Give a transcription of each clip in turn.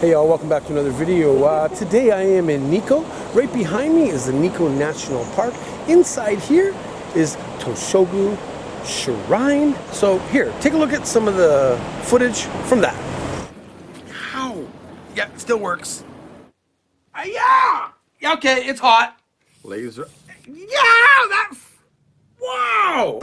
Hey y'all, welcome back to another video. Today I am in Nikko. Right behind me is the Nikko National Park. Inside here is Toshogu Shrine. So here, take a look at some of the footage from that. Ow! Yeah, it still works. Yeah! Okay, it's hot. Laser. Yeah! That... Wow!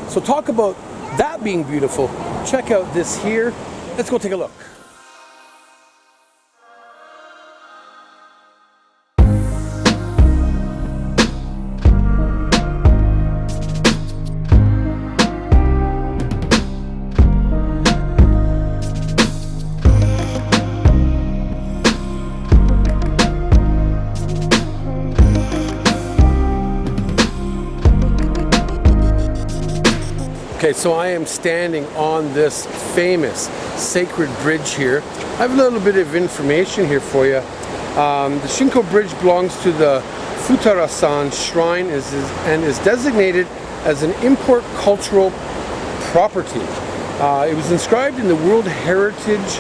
So talk about that being beautiful. Check out this here. Let's go take a look. Okay, so I am standing on this famous sacred bridge here. I have a little bit of information here for you. The Shinkyo bridge belongs to the Futara Shrine and is designated as an important cultural property. It was inscribed in the World Heritage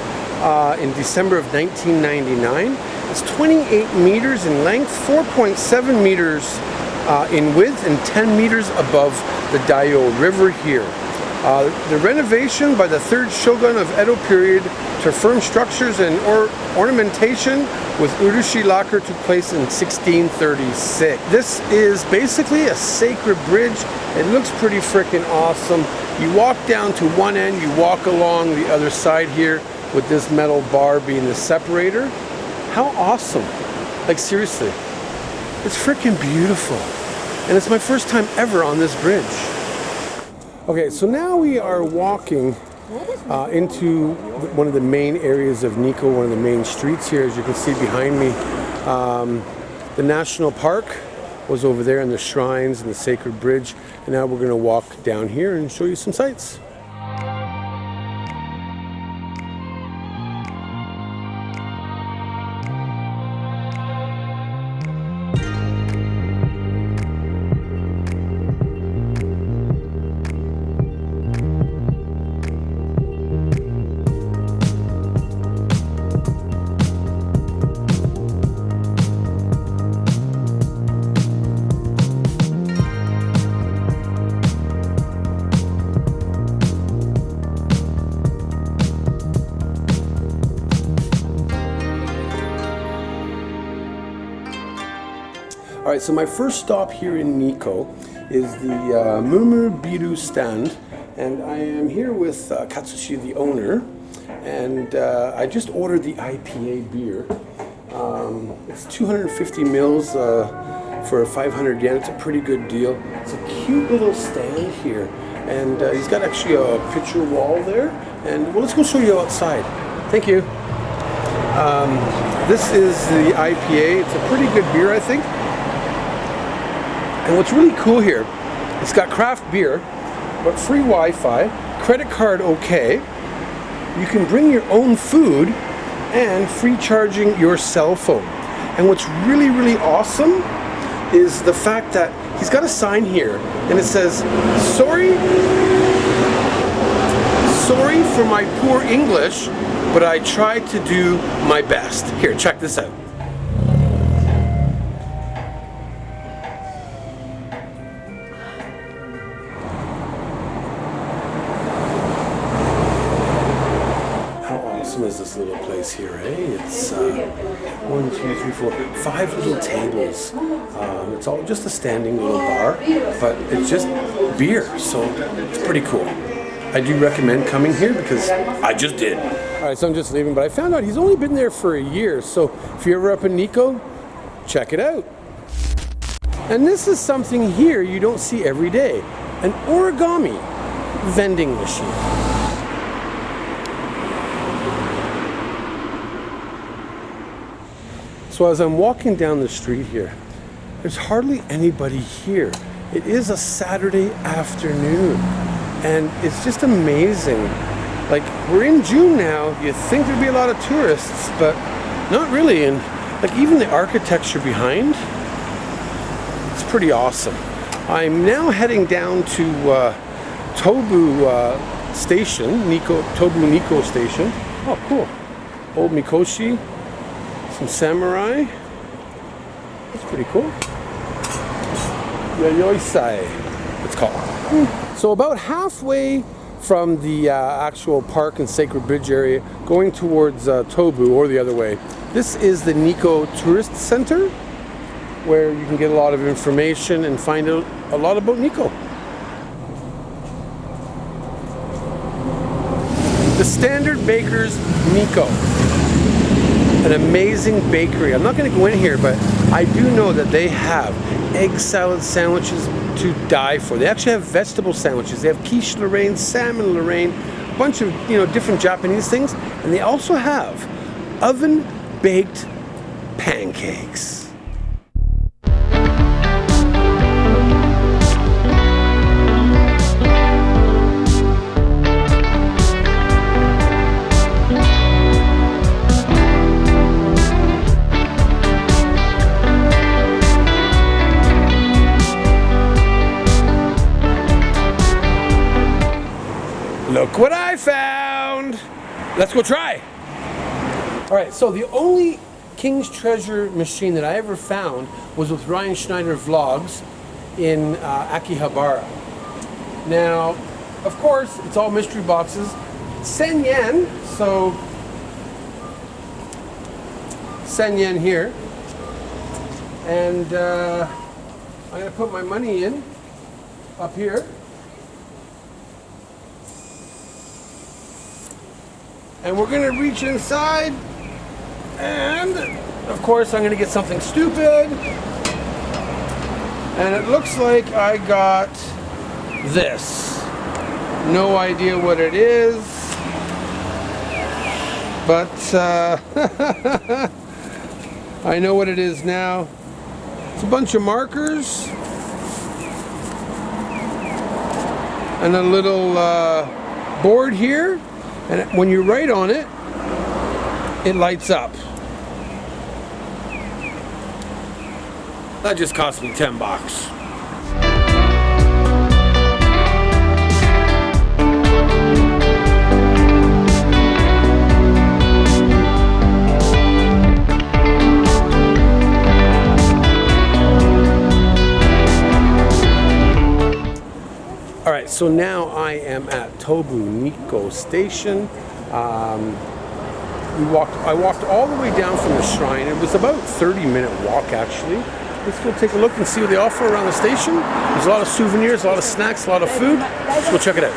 in December of 1999. It's 28 meters in length, 4.7 meters in width, and 10 meters above the Daio River here. The renovation by the third shogun of Edo period to affirm structures and ornamentation with urushi lacquer took place in 1636. This is basically a sacred bridge. It looks pretty freaking awesome. You walk down to one end, you walk along the other side here with this metal bar being the separator. How awesome. Like seriously, it's freaking beautiful. And it's my first time ever on this bridge. Okay, so now we are walking into one of the main areas of Nikko, one of the main streets here, as you can see behind me. The national park was over there, and the shrines and the sacred bridge. And now we're going to walk down here and show you some sights. All right, so my first stop here in Nikko is the biiru stand, and I am here with Katsushi, the owner, and I just ordered the IPA beer. It's 250 mils for 500 yen. It's a pretty good deal. It's a cute little stand here, and he's got actually a picture wall there. And well, let's go show you outside. Thank you. This is the IPA. It's a pretty good beer, I think. And what's really cool here, it's got craft beer, but free Wi-Fi, credit card okay, you can bring your own food, and free charging your cell phone. And what's really, really awesome is the fact that he's got a sign here, and it says, sorry for my poor English, but I tried to do my best. Here, check this out. Is this little place here, eh? It's 1, 2, 3, 4, 5 little tables. It's all just a standing little bar, but it's just beer, so it's pretty cool. I do recommend coming here because I just did. All right, so I'm just leaving, but I found out he's only been there for a year. So if you're ever up in Nikko, check it out. And this is something here you don't see every day. An origami vending machine. So as I'm walking down the street here, there's hardly anybody here. It is a Saturday afternoon, and it's just amazing. Like, we're in June now, you'd think there'd be a lot of tourists, but not really. And like, even the architecture behind, it's pretty awesome. I'm now heading down to Tobu Station, Tobu Nikko Station. Oh, cool. Old Mikoshi, some samurai. That's pretty cool. Yoyoisai, it's called. So about halfway from the actual park and sacred bridge area, going towards Tobu or the other way, this is the Nikko Tourist Center, where you can get a lot of information and find out a lot about Nikko. The Standard Baker's Nikko. An amazing bakery. I'm not going to go in here, but I do know that they have egg salad sandwiches to die for. They actually have vegetable sandwiches. They have quiche Lorraine, salmon Lorraine, a bunch of different Japanese things, and they also have oven baked pancakes. Look what I found! Let's go try! Alright, so the only King's Treasure machine that I ever found was with Ryan Schneider Vlogs in Akihabara. Now, of course, it's all mystery boxes. 10 yen, so 10 yen here. And I'm going to put my money in up here. And we're gonna reach inside, and of course I'm gonna get something stupid. And it looks like I got this. No idea what it is, but I know what it is now. It's a bunch of markers and a little board here. And when you write on it, it lights up. That just cost me 10 bucks. Alright, so now I am at Tobu Nikko Station. I walked all the way down from the shrine. It was about a 30-minute walk, actually. Let's go take a look and see what they offer around the station. There's a lot of souvenirs, a lot of snacks, a lot of food. Let's go check it out.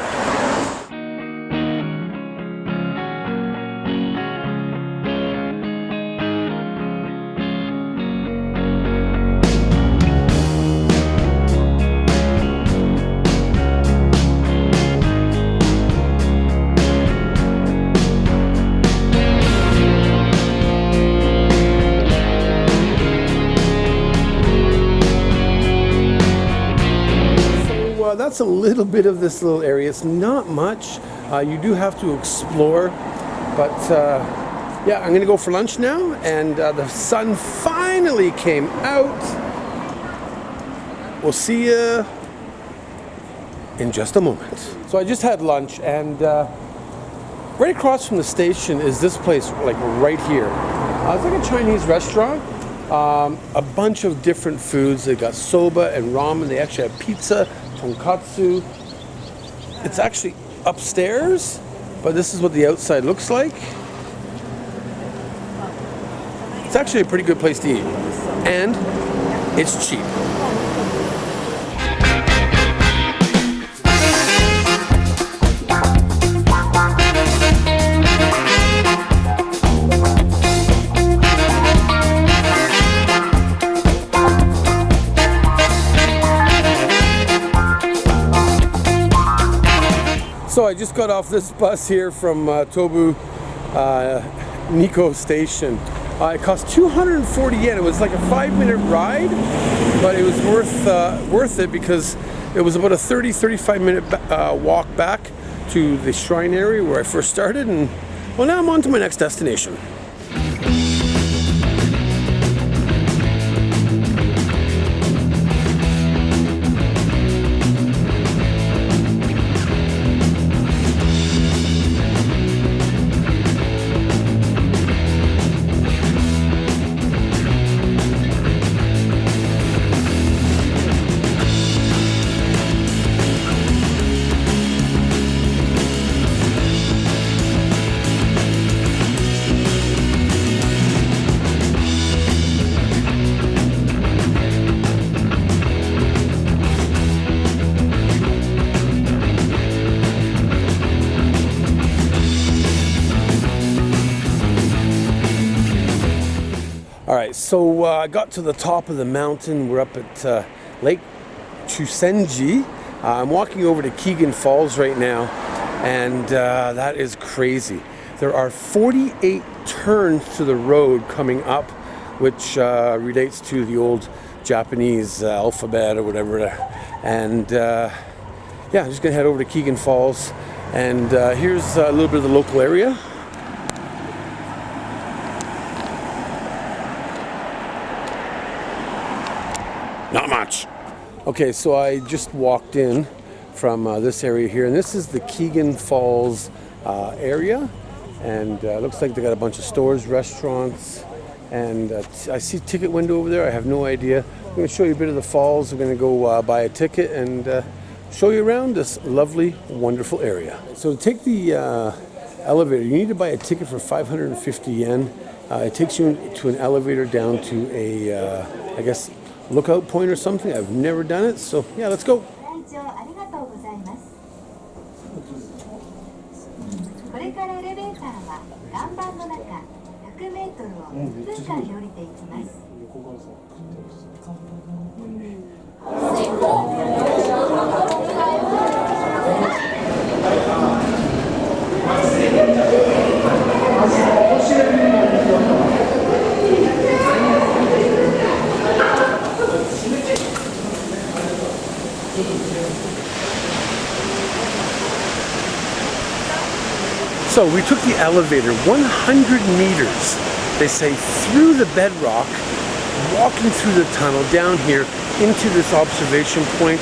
That's a little bit of this little area. It's not much. You do have to explore, but yeah, I'm gonna go for lunch now, and the sun finally came out. We'll see you in just a moment. So I just had lunch, and right across from the station is this place, like right here. It's like a Chinese restaurant. A bunch of different foods. They got soba and ramen. They actually have pizza, tonkatsu. It's actually upstairs, but this is what the outside looks like. It's actually a pretty good place to eat, and it's cheap. So I just got off this bus here from Tobu Nikko station. It cost 240 yen. It was like a 5-minute ride, but it was worth it because it was about a 30-35 minute walk back to the shrine area where I first started, and well, now I'm on to my next destination. Alright, so I got to the top of the mountain. We're up at Lake Chuzenji. I'm walking over to Kegan Falls right now, and that is crazy. There are 48 turns to the road coming up, which relates to the old Japanese alphabet or whatever. And yeah, I'm just gonna head over to Kegan Falls, and here's a little bit of the local area. Not much. Okay, so I just walked in from this area here, and this is the Kegan Falls area, and looks like they got a bunch of stores, restaurants, and I see a ticket window over there. I have no idea. I'm going to show you a bit of the falls. I'm going to go buy a ticket and show you around this lovely, wonderful area. So to take the elevator, you need to buy a ticket for 550 yen. It takes you to an elevator down to a, I guess, lookout point or something. I've never done it, so yeah, let's go. So we took the elevator 100 meters, they say, through the bedrock, walking through the tunnel down here into this observation point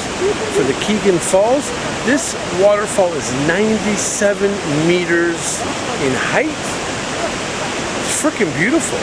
for the Kegan Falls. This waterfall is 97 meters in height. It's freaking beautiful.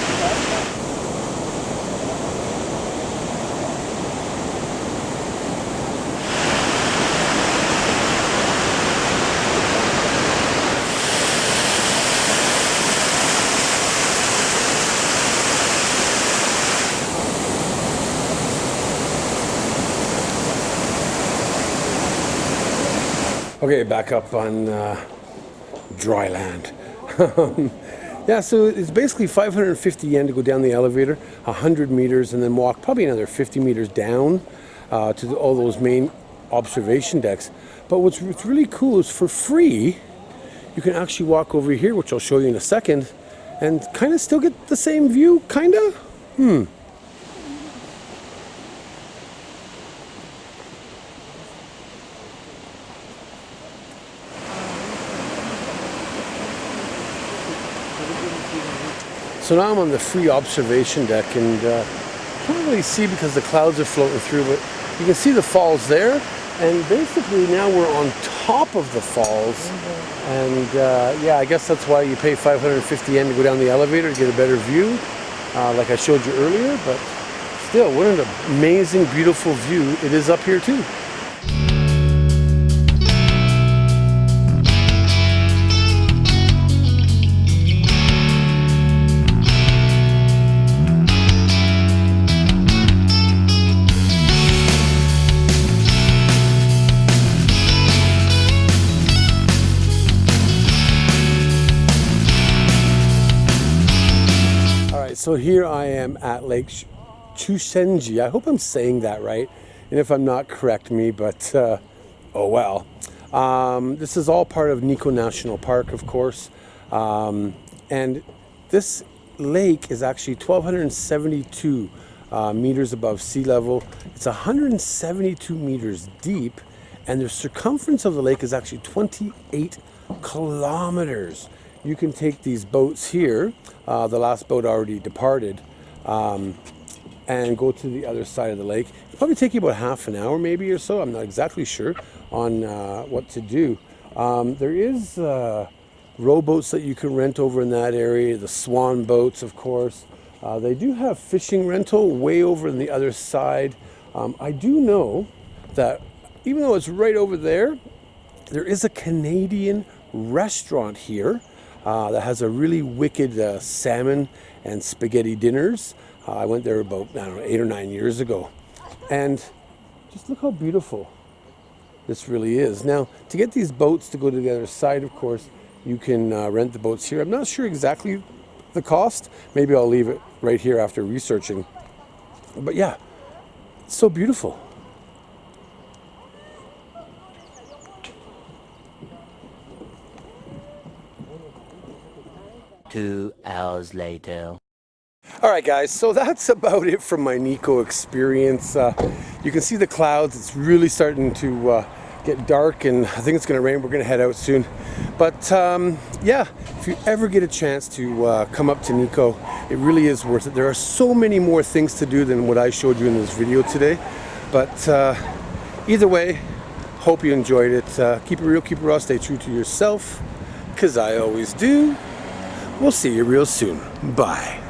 Okay, back up on dry land. Yeah, so it's basically 550 yen to go down the elevator, 100 meters, and then walk probably another 50 meters down to all those main observation decks. But what's really cool is for free, you can actually walk over here, which I'll show you in a second, and kind of still get the same view, kind of. So now I'm on the free observation deck, and can't really see because the clouds are floating through, but you can see the falls there. And basically now we're on top of the falls, and yeah, I guess that's why you pay 550 yen to go down the elevator to get a better view, like I showed you earlier. But still, what an amazing, beautiful view it is up here too. So here I am at Lake Chuzenji. I hope I'm saying that right, and if I'm not, correct me, but oh well. This is all part of Nikko National Park, of course. And this lake is actually 1,272 meters above sea level. It's 172 meters deep, and the circumference of the lake is actually 28 kilometers. You can take these boats here, the last boat already departed, and go to the other side of the lake. It'll probably take you about half an hour maybe or so. I'm not exactly sure on what to do. There is rowboats that you can rent over in that area, the swan boats, of course. They do have fishing rental way over on the other side. I do know that even though it's right over there, there is a Canadian restaurant here that has a really wicked salmon and spaghetti dinners. I went there about, I don't know, 8 or 9 years ago. And just look how beautiful this really is. Now, to get these boats to go to the other side, of course, you can rent the boats here. I'm not sure exactly the cost. Maybe I'll leave it right here after researching. But yeah, it's so beautiful. Two hours later. All right, guys, so that's about it from my Nikko experience. You can see the clouds. It's really starting to get dark, and I think it's going to rain. We're going to head out soon. But yeah, if you ever get a chance to come up to Nikko, it really is worth it. There are so many more things to do than what I showed you in this video today. But either way, hope you enjoyed it. Keep it real, keep it raw, stay true to yourself, because I always do. We'll see you real soon. Bye.